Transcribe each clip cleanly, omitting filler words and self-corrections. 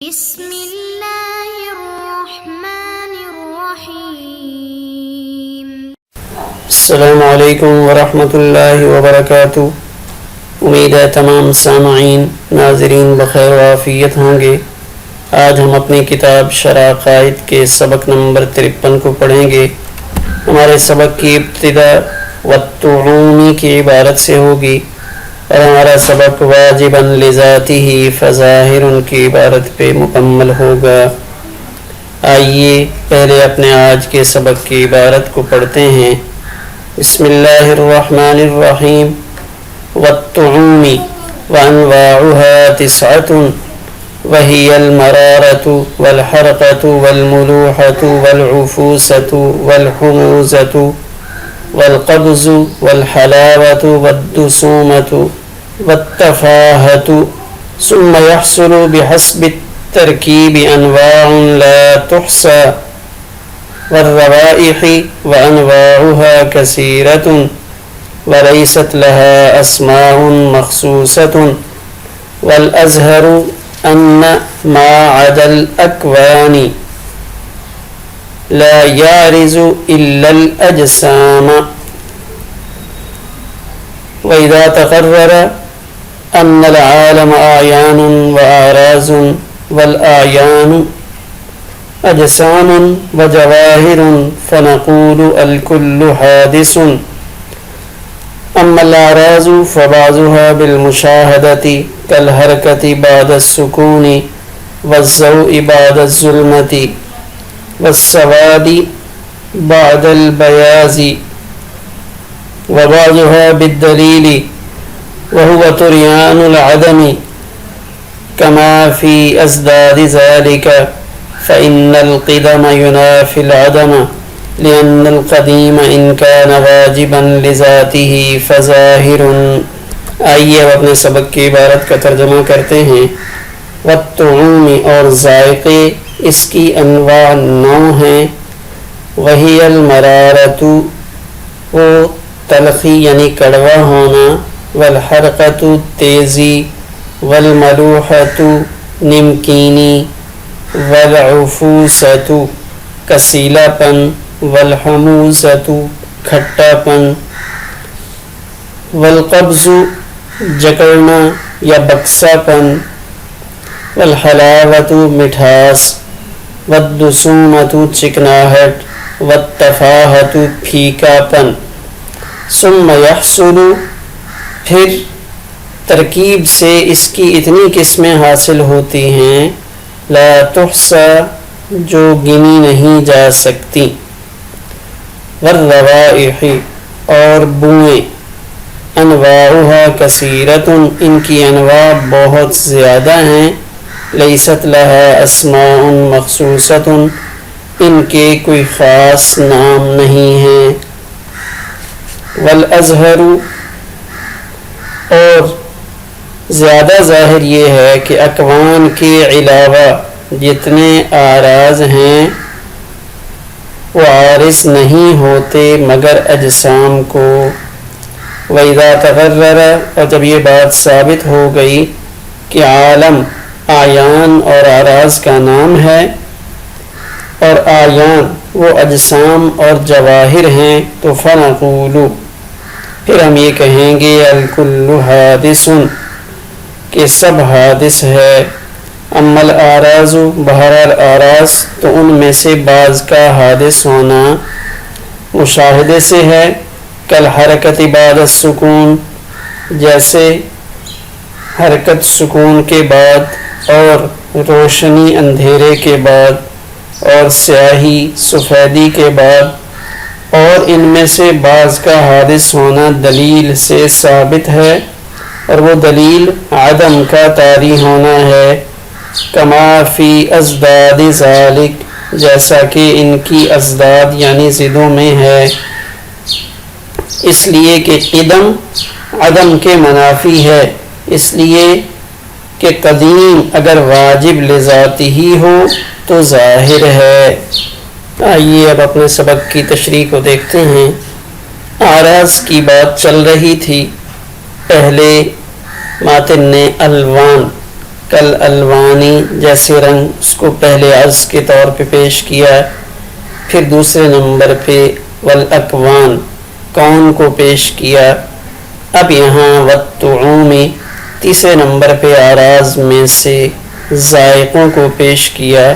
بسم اللہ الرحمن الرحیم۔ السلام علیکم ورحمۃ اللہ وبرکاتہ۔ امید ہے تمام سامعین ناظرین بخیر و عافیت ہوں گے۔ آج ہم اپنی کتاب شرح عقائد کے سبق نمبر 53 کو پڑھیں گے۔ ہمارے سبق کی ابتدا والطعومی کی عبارت سے ہوگی اور ہمارا سبق واجباً لذاتہ فظاہر کی عبارت پہ مکمل ہوگا۔ آئیے پہلے اپنے آج کے سبق کی عبارت کو پڑھتے ہیں۔ بسم اللہ الرحمن الرحیم۔ والطعوم وانواعها 9 وهي المرارة والحرقة والملوحة والعفوسة والحموزة والقبض والحلاوة والدسومة والتفاهة، ثم يحصل بحسب التركيب أنواع لا تحصى، والروائح وأنواعها كثيرة وليست لها أسماء مخصوصة، والأزهر أن ما عدا الأكوان لا يعرض إلا الأجسام، وإذا تقرر أن العالم أعيان وأعراض والأعيان أجسام وجواهر فنقول الكل حادث، أما الأعراض فبعضها بالمشاهدة كالحركة بعد السكون والضوء بعد الظلمة والسواد بعد البياض، وبعضها بالدليل وهو طريان العدم كما في أزداد ذلك، فإن القدم ينافي العدم لأن القديم إن كان واجبا لذاته فظاهر۔ آئیے اب اپنے سبق کی عبارت کا ترجمہ کرتے ہیں۔ والطعوم اور ذائقے، اس کی انواع 9 ہیں۔ وہی المرارۃ، وہ تلخی یعنی کڑوا ہونا، والحرقۃ تیزی، والملوحۃ نمکینی، والعفوسۃ کسیلا پن، والحموزۃ کھٹا پن، والقبض جکڑنا یا بکسا پن، والحلاوۃ مٹھاس، والدسومۃ چکناہٹ، والتفاہۃ پھیکا پن۔ ثم یحصل، پھر ترکیب سے اس کی اتنی قسمیں حاصل ہوتی ہیں، لا تحصى، جو گنی نہیں جا سکتی، والروائح، اور بوئیں، انواعها کثیرۃ، ان کی انواع بہت زیادہ ہیں، لیست لها اسماء مخصوصۃ، ان کے کوئی خاص نام نہیں ہیں۔ والاظہر، اور زیادہ ظاہر یہ ہے کہ اکوان کے علاوہ جتنے اعراض ہیں وہ عارض نہیں ہوتے مگر اجسام کو۔ وَإِذَا تَقَرَّرَ، اور جب یہ بات ثابت ہو گئی کہ عالم اعیان اور اعراض کا نام ہے اور اعیان وہ اجسام اور جواہر ہیں، تو فَنَقُولُ، پھر ہم یہ کہیں گے الکل حادث، کہ سب حادث ہے۔ اما الاعراض، بہرحال اعراض تو ان میں سے بعض کا حادث ہونا مشاہدے سے ہے، کالحرکت بعد السکون، جیسے حرکت سکون کے بعد، اور روشنی اندھیرے کے بعد، اور سیاہی سفیدی کے بعد، اور ان میں سے بعض کا حادث ہونا دلیل سے ثابت ہے، اور وہ دلیل عدم کا طاری ہونا ہے، کما فی ازداد ذالک، جیسا کہ ان کی ازداد یعنی ضدوں میں ہے، اس لیے کہ قدم عدم کے منافی ہے، اس لیے کہ قدیم اگر واجب لذاتی ہی ہو تو ظاہر ہے۔ آئیے اب اپنے سبق کی تشریح کو دیکھتے ہیں۔ اعراض کی بات چل رہی تھی، پہلے ماتن نے الوان کل الوانی جیسے رنگ، اس کو پہلے عرض کے طور پہ پیش کیا، پھر دوسرے نمبر پہ والاکوان کون کو پیش کیا، اب یہاں والطعوم تیسرے نمبر پہ اعراض میں سے ذائقوں کو پیش کیا۔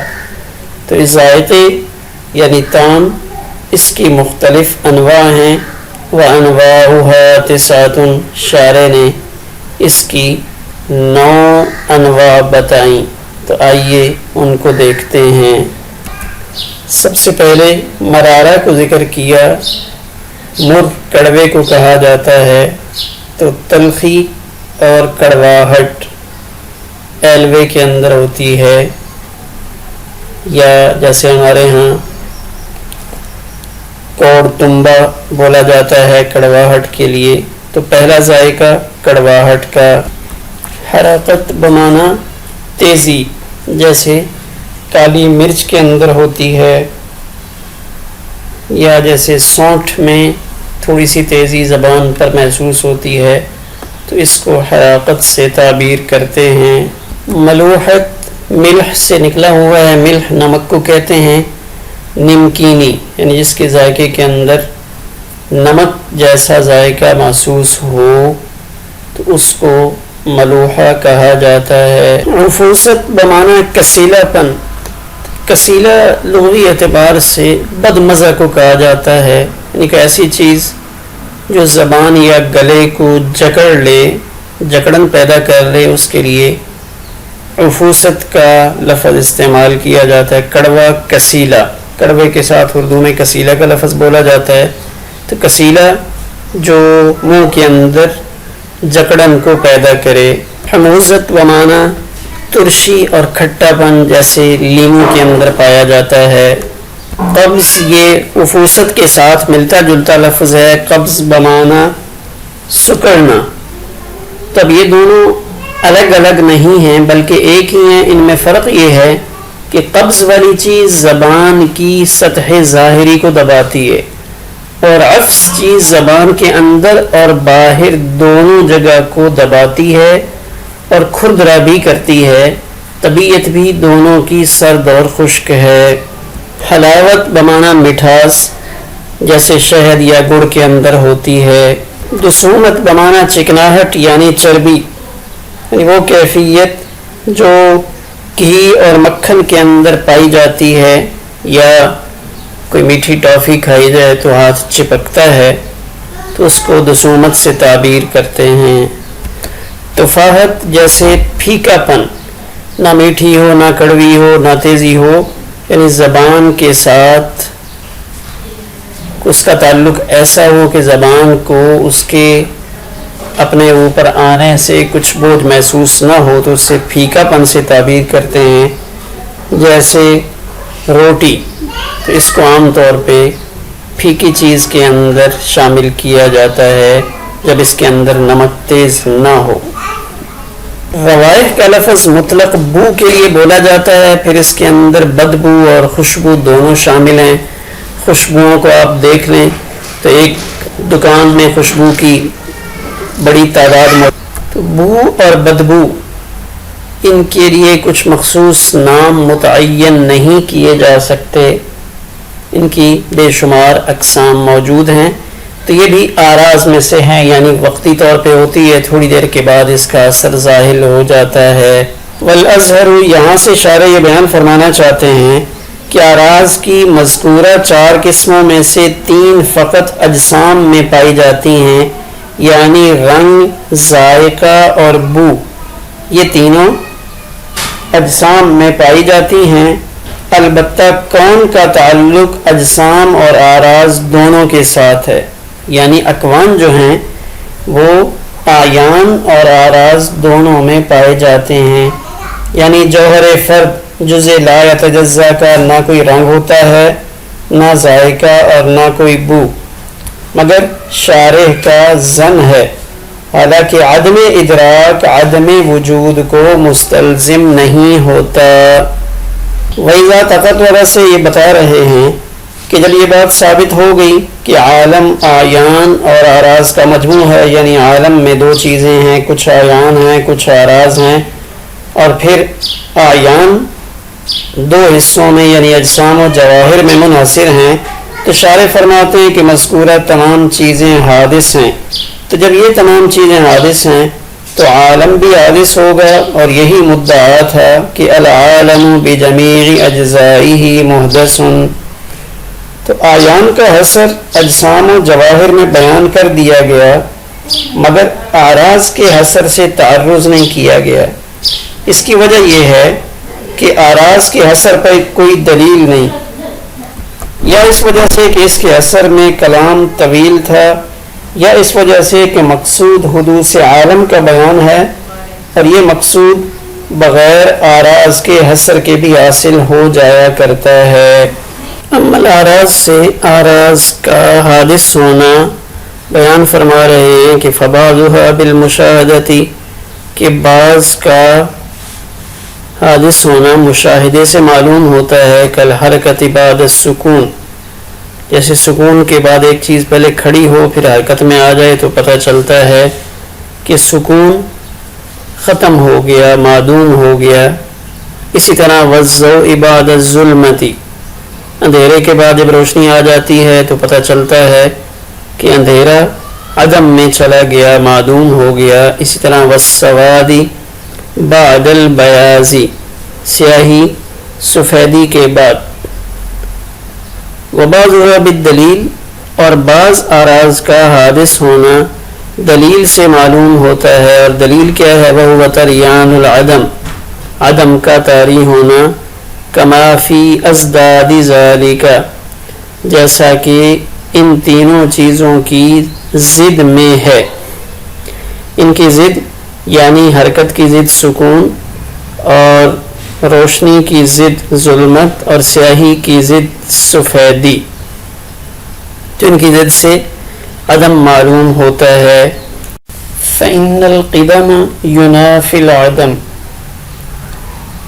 تو اس ذائقے یعنی طعم، اس کی مختلف انواع ہیں، وَأَنْوَاعُهَا تِسْعَةٌ، شارح نے اس کی 9 انواع بتائیں، تو آئیے ان کو دیکھتے ہیں۔ سب سے پہلے مرارہ کو ذکر کیا، مر کڑوے کو کہا جاتا ہے، تو تلخی اور کڑواہٹ ایلوے کے اندر ہوتی ہے، یا جیسے ہمارے ہاں کوڑ تمبا بولا جاتا ہے کڑواہٹ کے لیے۔ تو پہلا ذائقہ کڑواہٹ کا۔ حرکت بمانا تیزی، جیسے کالی مرچ کے اندر ہوتی ہے، یا جیسے سونٹھ میں تھوڑی سی تیزی زبان پر محسوس ہوتی ہے، تو اس کو حرکت سے تعبیر کرتے ہیں۔ ملوحت ملح سے نکلا ہوا ہے، ملح نمک کو کہتے ہیں۔ نمکینی یعنی جس کے ذائقے کے اندر نمک جیسا ذائقہ محسوس ہو تو اس کو ملوحہ کہا جاتا ہے۔ عفوست بمانا کسیلا پن، کسیلا لغوی اعتبار سے بد مزہ کو کہا جاتا ہے، یعنی کہ ایسی چیز جو زبان یا گلے کو جکڑ لے، جکڑن پیدا کر لے، اس کے لیے عفوست کا لفظ استعمال کیا جاتا ہے۔ کڑوا کسیلا، کڑوے کے ساتھ اردو میں کسیلا کا لفظ بولا جاتا ہے۔ تو کسیلا جو منہ کے اندر جکڑن کو پیدا کرے۔ حموضت بمانا ترشی اور کھٹا پن، جیسے لیمو کے اندر پایا جاتا ہے۔ قبض یہ عفوست کے ساتھ ملتا جلتا لفظ ہے، قبض بمانا سکڑنا۔ تب یہ دونوں الگ الگ نہیں ہیں بلکہ ایک ہی ہیں، ان میں فرق یہ ہے کہ قبض والی چیز زبان کی سطح ظاہری کو دباتی ہے، اور عفس چیز زبان کے اندر اور باہر دونوں جگہ کو دباتی ہے اور کھردرا بھی کرتی ہے۔ طبیعت بھی دونوں کی سرد اور خشک ہے۔ حلاوت بمانا مٹھاس، جیسے شہد یا گڑ کے اندر ہوتی ہے۔ دسومت بمانا چکناہٹ یعنی چربی، یعنی وہ کیفیت جو گھی اور مکھن کے اندر پائی جاتی ہے، یا کوئی میٹھی ٹافی کھائی جائے تو ہاتھ چپکتا ہے، تو اس کو دسومت سے تعبیر کرتے ہیں۔ تفاہت جیسے پھیکا پن، نہ میٹھی ہو نہ کڑوی ہو نہ تیزی ہو، یعنی زبان کے ساتھ اس کا تعلق ایسا ہو کہ زبان کو اس کے اپنے اوپر آنے سے کچھ بوجھ محسوس نہ ہو، تو اسے پھیکا پن سے تعبیر کرتے ہیں۔ جیسے روٹی، تو اس کو عام طور پہ پھیکی چیز کے اندر شامل کیا جاتا ہے جب اس کے اندر نمک تیز نہ ہو۔ روائح کا لفظ مطلق بو کے لیے بولا جاتا ہے، پھر اس کے اندر بدبو اور خوشبو دونوں شامل ہیں۔ خوشبوؤں کو آپ دیکھ لیں تو ایک دکان میں خوشبو کی بڑی تعداد تو بو اور بدبو، ان کے لیے کچھ مخصوص نام متعین نہیں کیے جا سکتے، ان کی بے شمار اقسام موجود ہیں۔ تو یہ بھی آراز میں سے ہیں، یعنی وقتی طور پہ ہوتی ہے، تھوڑی دیر کے بعد اس کا اثر ظاہر ہو جاتا ہے۔ والازہر، یہاں سے شارح یہ بیان فرمانا چاہتے ہیں کہ آراز کی مذکورہ 4 قسموں میں سے 3 فقط اجسام میں پائی جاتی ہیں، یعنی رنگ، ذائقہ اور بو، یہ تینوں اجسام میں پائی جاتی ہیں۔ البتہ کون کا تعلق اجسام اور آراز دونوں کے ساتھ ہے، یعنی اکوان جو ہیں وہ اعیان اور آراز دونوں میں پائے جاتے ہیں، یعنی جوہر فرد جزء لا یتجزا کا نہ کوئی رنگ ہوتا ہے، نہ ذائقہ اور نہ کوئی بو، مگر شارح کا ظن ہے، حالانکہ عدم ادراک عدم وجود کو مستلزم نہیں ہوتا۔ وَإِذَا تَقَرَّرَ سے یہ بتا رہے ہیں کہ جب یہ بات ثابت ہو گئی کہ عالم اعیان اور آراز کا مجموع ہے، یعنی عالم میں 2 چیزیں ہیں، کچھ اعیان ہیں کچھ آراز ہیں، اور پھر آیان دو حصوں میں یعنی اجسام و جواہر میں منحصر ہیں، تو شارح فرماتے ہیں کہ مذکورہ تمام چیزیں حادث ہیں، تو جب یہ تمام چیزیں حادث ہیں تو عالم بھی حادث ہوگا، اور یہی مدعا تھا کہ العالم بجمیع اجزائہ محدث، تو آیان کا حصر اجسام و جواہر میں بیان کر دیا گیا مگر اعراض کے حصر سے تعرض نہیں کیا گیا۔ اس کی وجہ یہ ہے کہ اعراض کے حصر پر کوئی دلیل نہیں، یا اس وجہ سے کہ اس کے حصر میں کلام طویل تھا، یا اس وجہ سے کہ مقصود حدوث عالم کا بیان ہے، اور یہ مقصود بغیر اعراض کے حصر کے بھی حاصل ہو جایا کرتا ہے۔ اما الاعراض سے اعراض کا حادث ہونا بیان فرما رہے ہیں کہ فبعضها بالمشاہدتی، کہ بعض کا حادث ہونا مشاہدے سے معلوم ہوتا ہے، کالحرکت بعد السکون، جیسے سکون کے بعد ایک چیز پہلے کھڑی ہو پھر حرکت میں آ جائے تو پتہ چلتا ہے کہ سکون ختم ہو گیا، معدوم ہو گیا۔ اسی طرح والضوء بعد الظلمتی، اندھیرے کے بعد جب روشنی آ جاتی ہے تو پتہ چلتا ہے کہ اندھیرا عدم میں چلا گیا، معدوم ہو گیا۔ اسی طرح والسواد بعد البیاض، سیاہی سفیدی کے بعد۔ وبعضها بالدلیل، اور بعض اعراض کا حادث ہونا دلیل سے معلوم ہوتا ہے، اور دلیل کیا ہے؟ وہو تریان العدم، عدم کا طاری ہونا، کما فی ازداد ذالک، جیسا کہ ان تینوں چیزوں کی ضد میں ہے۔ ان کی ضد یعنی حرکت کی ضد سکون، اور روشنی کی ضد ظلمت، اور سیاہی کی ضد سفیدی، تو ان کی ضد سے عدم معلوم ہوتا ہے۔ فإن القدم ينافي العدم،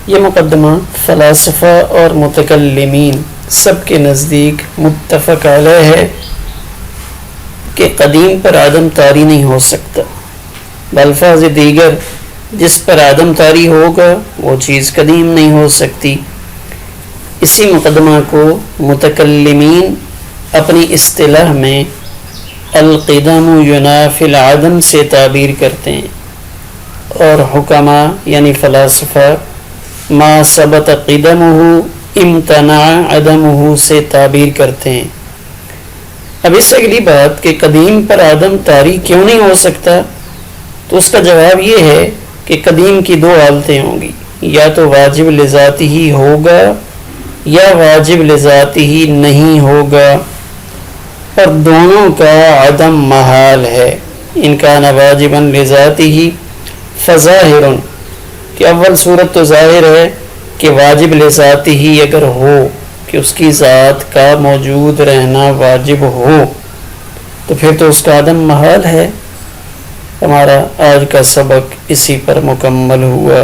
یہ مقدمہ فلاسفہ اور متکلمین سب کے نزدیک متفق علیہ ہے کہ قدیم پر عدم طاری نہیں ہو سکتا، بالفاظ دیگر جس پر عدم طاری ہوگا وہ چیز قدیم نہیں ہو سکتی۔ اسی مقدمہ کو متکلمین اپنی اصطلاح میں القدم ینافی العدم سے تعبیر کرتے ہیں، اور حکما یعنی فلاسفہ ما ثبت قدمہ امتنع عدمہ سے تعبیر کرتے ہیں۔ اب اس سے اگلی بات کہ قدیم پر عدم طاری کیوں نہیں ہو سکتا، تو اس کا جواب یہ ہے کہ قدیم کی دو حالتیں ہوں گی، یا تو واجب لذاتی ہی ہوگا یا واجب لذاتی ہی نہیں ہوگا، اور دونوں کا عدم محال ہے۔ ان کا واجبا لذاتی ہی فظاہر، کہ اول صورت تو ظاہر ہے کہ واجب لذاتی ہی اگر ہو کہ اس کی ذات کا موجود رہنا واجب ہو تو پھر تو اس کا عدم محال ہے۔ ہمارا آج کا سبق اسی پر مکمل ہوا۔